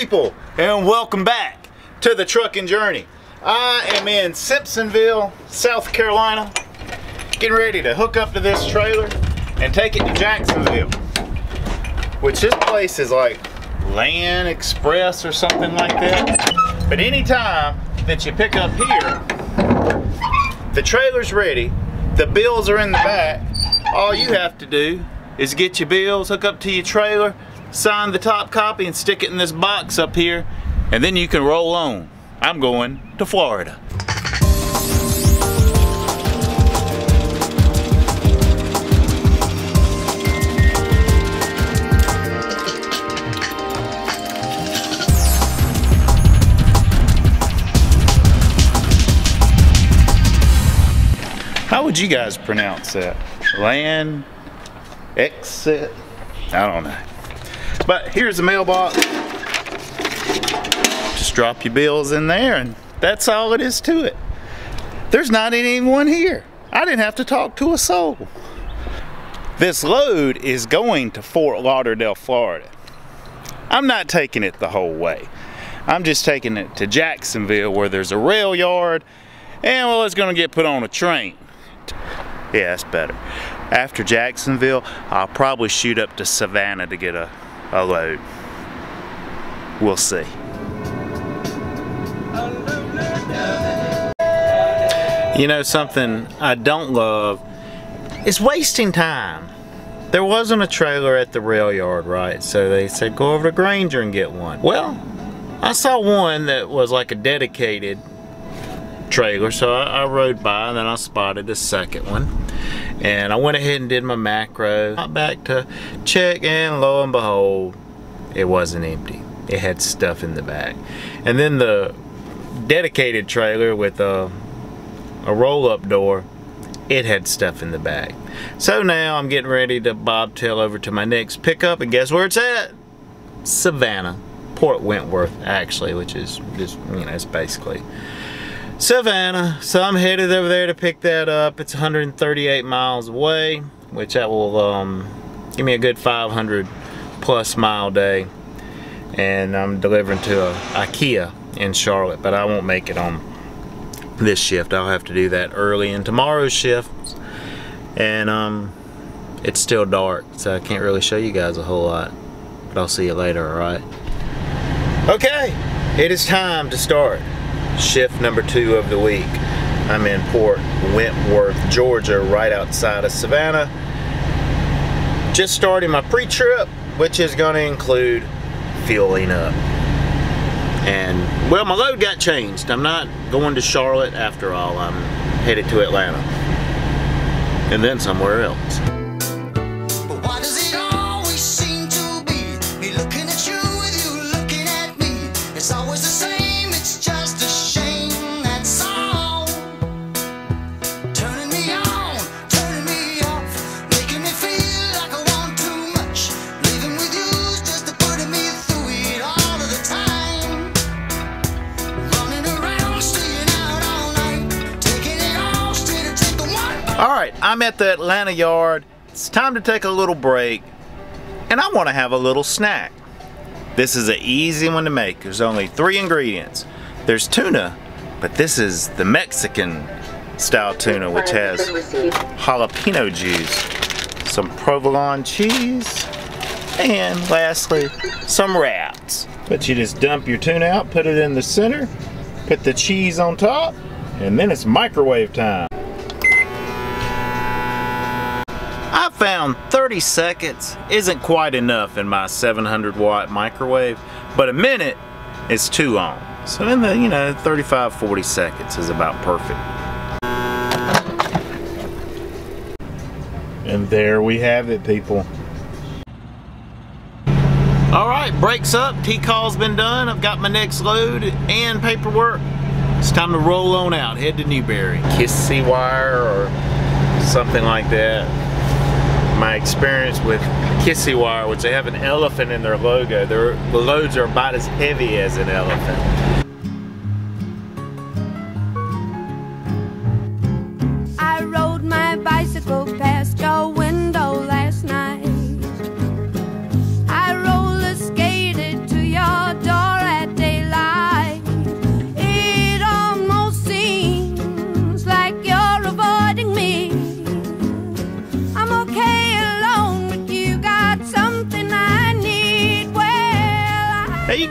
people, and welcome back to the trucking journey. I am in Simpsonville, South Carolina, getting ready to hook up to this trailer and take it to Jacksonville, which this place is like Land Express or something like that. But anytime that you pick up here, the trailer's ready, the bills are in the back. All you have to do is get your bills, hook up to your trailer, sign the top copy, and stick it in this box up here, and then you can roll on. I'm going to Florida. How would you guys pronounce that? Land Exit? I don't know. But here's the mailbox. Just drop your bills in there and that's all it is to it. There's not anyone here. I didn't have to talk to a soul. This load is going to Fort Lauderdale, Florida. I'm not taking it the whole way. I'm just taking it to Jacksonville where there's a rail yard and well, it's gonna get put on a train. Yeah, that's better. After Jacksonville, I'll probably shoot up to Savannah to get a load. We'll see. You know something I don't love is wasting time. There wasn't a trailer at the rail yard, right? So they said go over to Granger and get one. Well, I saw one that was like a dedicated trailer, so I rode by and then I spotted the second one. And I went ahead and did my macro. Got back to check and lo and behold, it wasn't empty. It had stuff in the back. And then the dedicated trailer with a roll-up door, it had stuff in the back. So now I'm getting ready to bobtail over to my next pickup, and guess where it's at? Savannah. Port Wentworth, actually, which is just, you know, it's basically Savannah. So I'm headed over there to pick that up. It's 138 miles away, which that will give me a good 500 plus mile day. And I'm delivering to a IKEA in Charlotte, but I won't make it on this shift. I'll have to do that early in tomorrow's shift. And it's still dark, so I can't really show you guys a whole lot, but I'll see you later, alright? Okay, it is time to start shift number 2 of the week. I'm in Port Wentworth, Georgia, right outside of Savannah. Just starting my pre-trip, which is going to include fueling up. And, well, my load got changed. I'm not going to Charlotte after all. I'm headed to Atlanta. And then somewhere else. Alright, I'm at the Atlanta yard. It's time to take a little break, and I want to have a little snack. This is an easy one to make. There's only 3 ingredients. There's tuna, but this is the Mexican style tuna, which has jalapeno juice, some provolone cheese, and lastly, some wraps. But you just dump your tuna out, put it in the center, put the cheese on top, and then it's microwave time. I found 30 seconds isn't quite enough in my 700 watt microwave, but a minute is too long. So in the, 35-40 seconds is about perfect. And there we have it, people. Alright, breaks up, T-call's been done, I've got my next load and paperwork. It's time to roll on out, head to Newberry. Kissy wire or something like that. My experience with Kissy Wire, which they have an elephant in their logo, the loads are about as heavy as an elephant. I rode my bicycle past your window last night. I roller skated to your door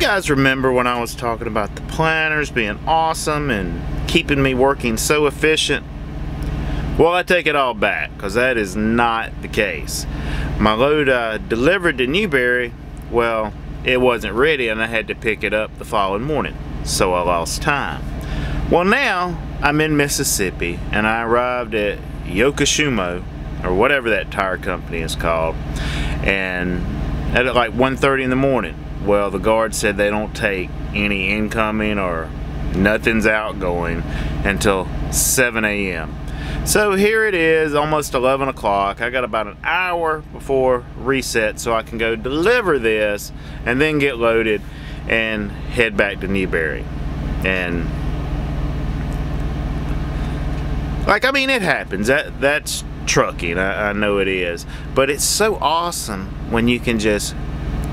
guys remember when I was talking about the planters being awesome and keeping me working so efficient? Well, I take it all back, because that is not the case. My load I delivered to Newberry, well, it wasn't ready and I had to pick it up the following morning, so I lost time. Well, now I'm in Mississippi and I arrived at Yokosumo, or whatever that tire company is called, and at like 1:30 in the morning. Well, the guard said they don't take any incoming or nothing's outgoing until 7 a.m. So here it is, almost 11 o'clock. I got about an hour before reset so I can go deliver this and then get loaded and head back to Newberry. And like, I mean, it happens. That's trucking, I know it is. But it's so awesome when you can just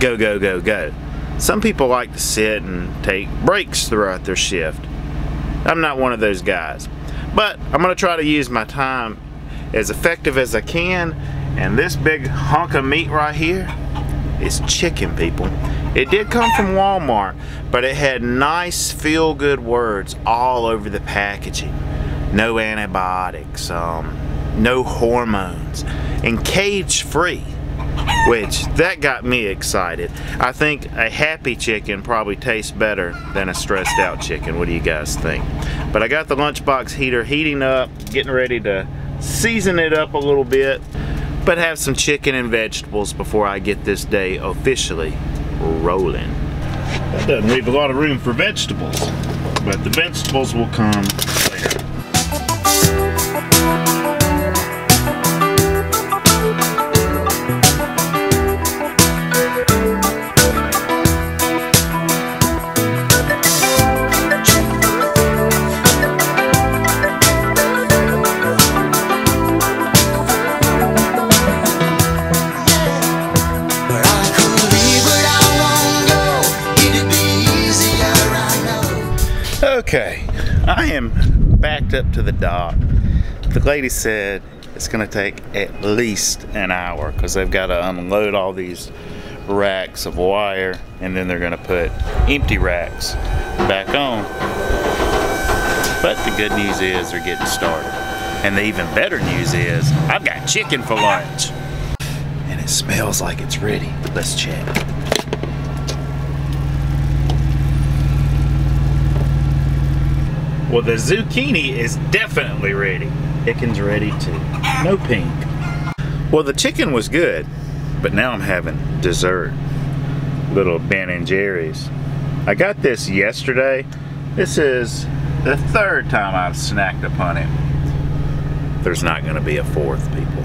go, go, go, go. Some people like to sit and take breaks throughout their shift. I'm not one of those guys. But I'm going to try to use my time as effective as I can. And this big hunk of meat right here is chicken, people. It did come from Walmart, but it had nice feel-good words all over the packaging. No antibiotics, no hormones, and cage-free, which that got me excited. I think a happy chicken probably tastes better than a stressed out chicken. What do you guys think? But I got the lunchbox heater heating up, getting ready to season it up a little bit, but have some chicken and vegetables before I get this day officially rolling. That doesn't leave a lot of room for vegetables, but the vegetables will come later. Okay, I am backed up to the dock. The lady said it's going to take at least an hour because they've got to unload all these racks of wire and then they're going to put empty racks back on. But the good news is they're getting started. And the even better news is I've got chicken for lunch. And it smells like it's ready. Let's check. Well, the zucchini is definitely ready. Chicken's ready too. No pink. Well, the chicken was good, but now I'm having dessert. Little Ben & Jerry's. I got this yesterday. This is the third time I've snacked upon it. There's not going to be a fourth, people.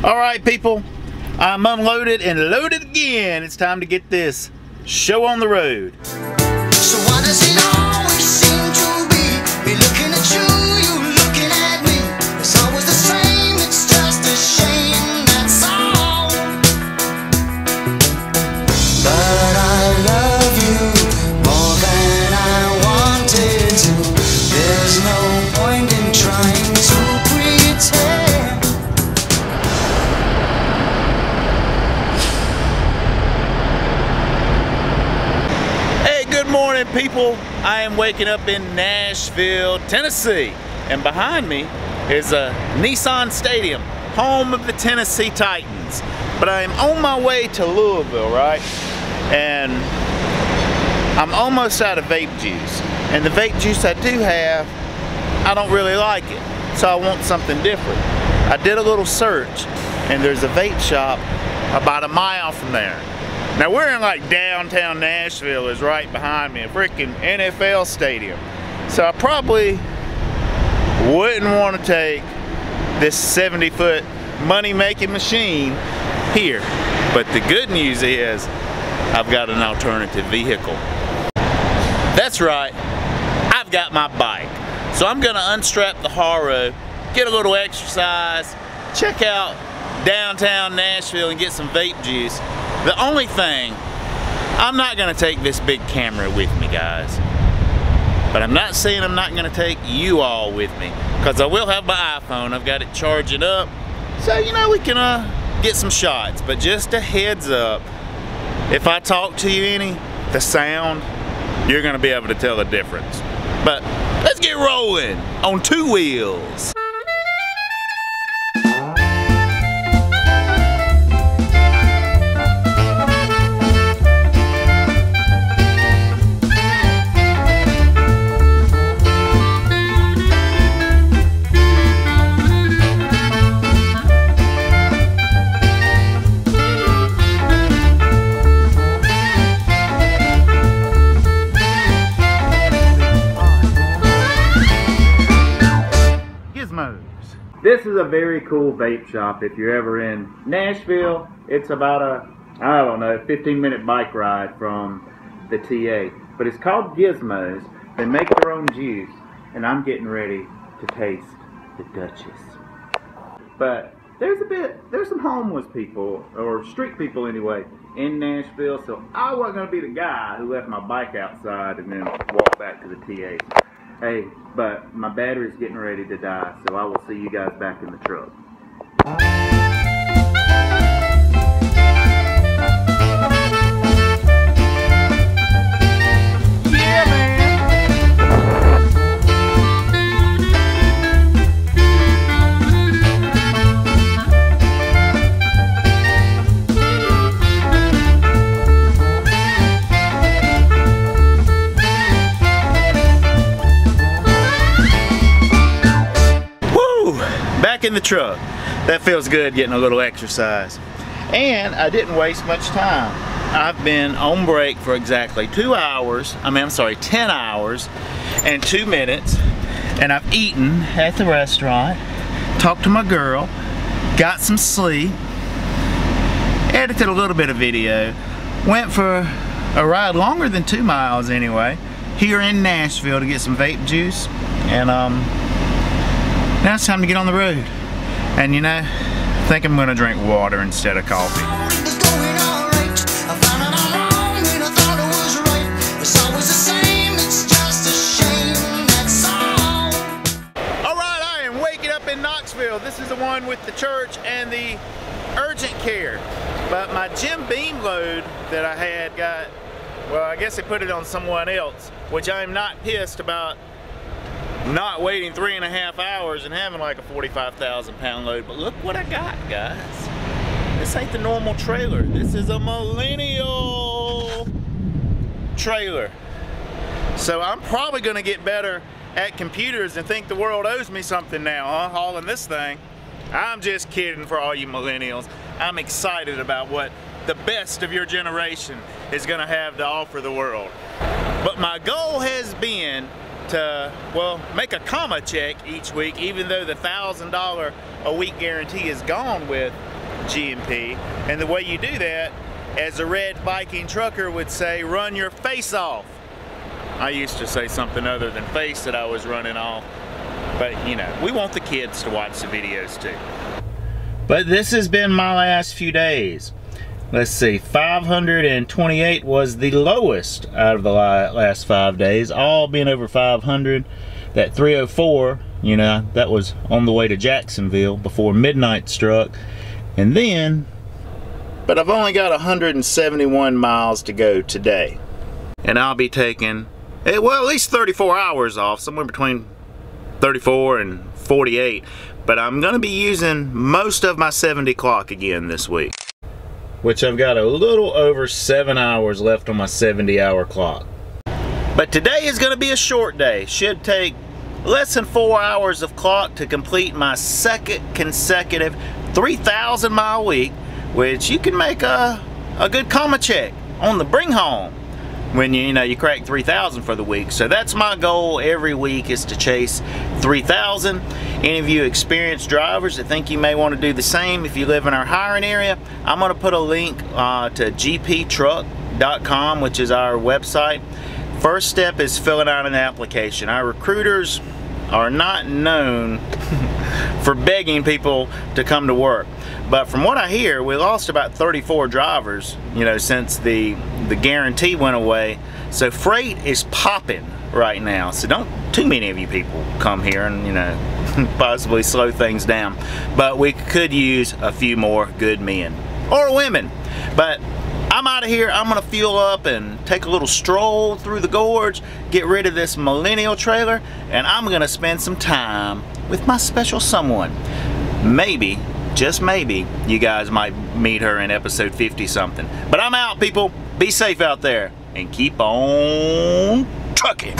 All right, people. I'm unloaded and loaded again. It's time to get this show on the road. So why does it always seem to be looking at you, you looking at me? It's always the same, it's just a shame, that's all. But I love you more than I wanted to. There's no point in trying to pretend. Good morning, people. I am waking up in Nashville, Tennessee, and behind me is a Nissan Stadium, home of the Tennessee Titans. But I am on my way to Louisville, right? And I'm almost out of vape juice. And the vape juice I do have, I don't really like it. So I want something different. I did a little search, and there's a vape shop about a mile from there. Now we're in like downtown Nashville is right behind me, a freaking NFL stadium. So I probably wouldn't want to take this 70-foot money-making machine here. But the good news is I've got an alternative vehicle. That's right, I've got my bike. So I'm gonna unstrap the Haro, get a little exercise, check out downtown Nashville and get some vape juice. The only thing, I'm not gonna take this big camera with me, guys. But I'm not saying I'm not going to take you all with me, because I will have my iPhone. I've got it charging up, so you know we can get some shots. But just a heads up, if I talk to you any, the sound, you're going to be able to tell the difference. But let's get rolling on 2 wheels. This is a very cool vape shop if you're ever in Nashville. It's about a, I don't know, 15-minute bike ride from the TA. But it's called Gizmos. They make their own juice, and I'm getting ready to taste the Duchess. But there's some homeless people, or street people anyway, in Nashville, so I wasn't going to be the guy who left my bike outside and then walk back to the TA. Hey, but my battery's getting ready to die, so I will see you guys back in the truck. Yeah, man! Back in the truck. That feels good, getting a little exercise. And I didn't waste much time. I've been on break for exactly 10 hours and 2 minutes. And I've eaten at the restaurant, talked to my girl, got some sleep, edited a little bit of video, went for a ride longer than 2 miles anyway, here in Nashville to get some vape juice. And now it's time to get on the road. And you know, I think I'm gonna drink water instead of coffee. Alright, I am waking up in Knoxville. This is the one with the church and the urgent care. But my Jim Beam load that I had got, well, I guess they put it on someone else, which I'm not pissed about not waiting 3.5 hours and having like a 45,000 pound load. But look what I got, guys. This ain't the normal trailer. This is a millennial trailer. So I'm probably gonna get better at computers and think the world owes me something now, huh? Hauling this thing. I'm just kidding for all you millennials. I'm excited about what the best of your generation is gonna have to offer the world. But my goal has been to, well, make a comma check each week, even though the $1,000 a week guarantee is gone with G&P. And the way you do that, as a red biking trucker would say, run your face off. I used to say something other than face that I was running off, but you know, we want the kids to watch the videos too. But this has been my last few days. Let's see, 528 was the lowest out of the last 5 days, all being over 500. That 304, you know, that was on the way to Jacksonville before midnight struck. And then, but I've only got 171 miles to go today. And I'll be taking, well, at least 34 hours off, somewhere between 34 and 48. But I'm gonna be using most of my 70 clock again this week, which I've got a little over 7 hours left on my 70-hour clock. But today is gonna be a short day. Should take less than 4 hours of clock to complete my second consecutive 3,000 mile week, which you can make a good comma check on the bring home when you crack 3,000 for the week. So that's my goal every week, is to chase 3,000. Any of you experienced drivers that think you may want to do the same, if you live in our hiring area, I'm going to put a link to gptruck.com, which is our website. First step is filling out an application. Our recruiters are not known for begging people to come to work. But from what I hear, we lost about 34 drivers, since the guarantee went away. So freight is popping right now. So don't too many of you people come here and, you know, possibly slow things down. But we could use a few more good men or women. But I'm out of here. I'm gonna fuel up and take a little stroll through the gorge, get rid of this millennial trailer, and I'm gonna spend some time with my special someone. Maybe, just maybe, you guys might meet her in episode 50 something. But I'm out, people. Be safe out there and keep on trucking.